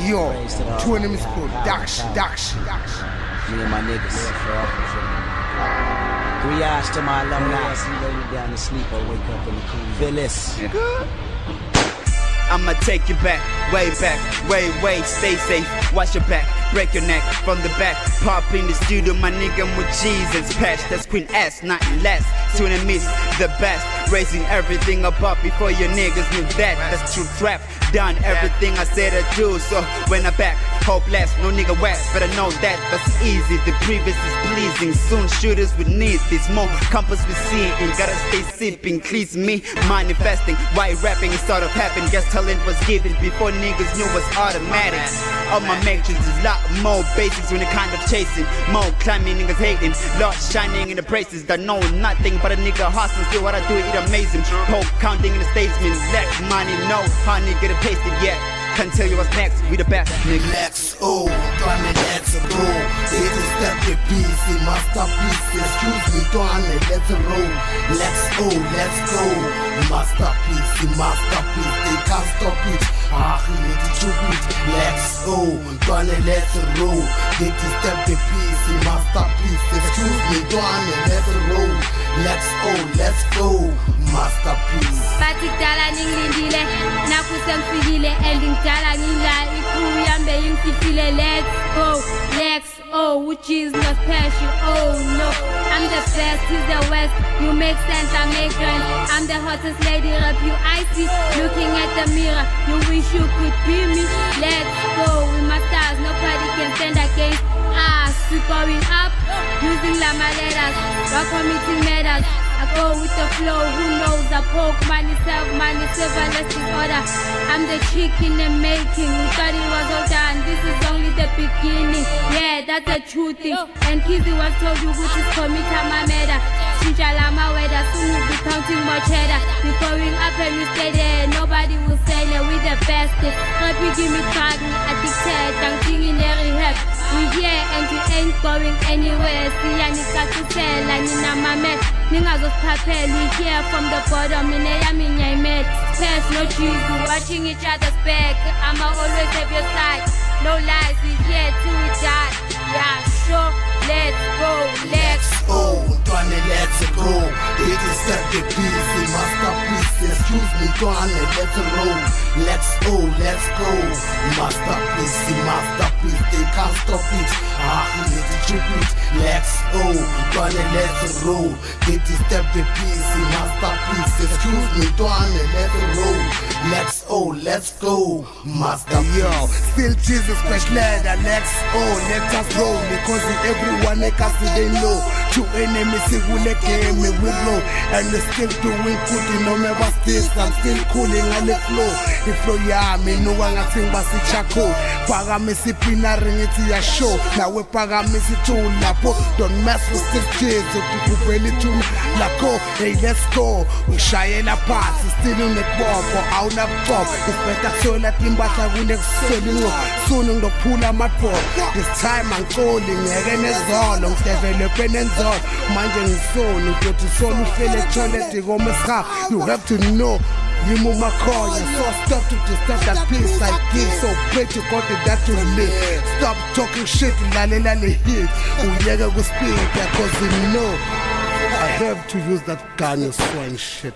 Yo, 20 minutes production. Me and my niggas. 3 hours to my alumni. See lay me down to sleep or wake up in the cool. Feel this. I'ma take you back, way, stay safe, watch your back, break your neck from the back, pop in the studio, my nigga, I'm with Jesus, patch, that's Queen S, nothing less, to the miss, the best, raising everything above before your niggas knew that, that's true trap, done everything I said I do, so when I back, hopeless, no nigga wet, better know that, that's easy, the previous is pleasing, soon shooters would need this, more compass we seeing, gotta stay sipping, please me, manifesting, why rapping is sort of happened, guess talent was given before niggas knew was automatic. All my metrics is a lot more basics when it kind of chasing. More climbing, niggas hating. Lord shining in the braces that know nothing but a nigga hustling. Still what I do, it amazing. Hope counting in the statesman. Lack money, no honey, get it pasted yet. Can't tell you what's next, we the best, nigga. Lex O, Twane let's roll. It is that the piece, masterpiece. Excuse me, Twane let's roll. Lex O, let's go. Masterpiece, they can't stop it. He need to choke it. Lex O, Twane let's roll. It is that the piece, masterpiece. Excuse me, Twane let's roll. Lex O, let's go. Masterpiece. Bathi kudala ngilindile nakho sengifikile endingidala ngila ikhu yambe ingifile Lex O which is not special oh no I'm the best he's the west you make sense I make sense I'm the hottest lady rap you icy looking at the mirror you wish you could be me let's go with my stars nobody can stand against us we going up using lama letters we're committing matters I go with the flow, who knows? I poke money, silver, less disorder. I'm the chick in the making. We thought it was all done. This is only the beginning. Yeah, that's a true thing. And Kizzy was told you which is commit my matter. Chinjalama weather, soon we'll be counting more cheddar. We're going up and we stay there. Nobody will say that we the best. Happy give me card, me addicted. Thanking in the rehab. We here and we ain't going anywhere. See, I need to tell, I need my man. Ningazosiphaphela we here from the bottom in eyami nyayimet past no cheese watching each other's back I'ma always have your side no lies we here till we die yeah sure let's go Lex O Twane let's go it is that the piece masterpiece excuse me Twane let's roll Lex O let's go masterpiece they can't stop it he need to choke it Lex O Twane let's roll it is that the piece masterpiece excuse me Twane let's roll Lex O let's go masterpiece yo still Jesus special Lex O let us roll because everyone can see they know two enemies will game we blow and they still doing good no matter this I'm still cooling on the flow the flow yeah me no one I think basi chako paga me si pinari ngiti ya show na we paga me si tuna po don't mess with this kids ukupeli tuna lako hey let's go ushayela pasi still in the bomb or out of bomb ufeta sola timbasa kune kusoli soon ngizophula amatho this time I'm calling ngeke nezolo ngidevelop nenzolo manje ngisona ukuthi solo uhlele toilet komesha you have to know you move my car, you so stop to disturb that peace I give so pray to God that to live stop talking shit lale hit uyeke ku speed because you know I have to use that gun you swine shit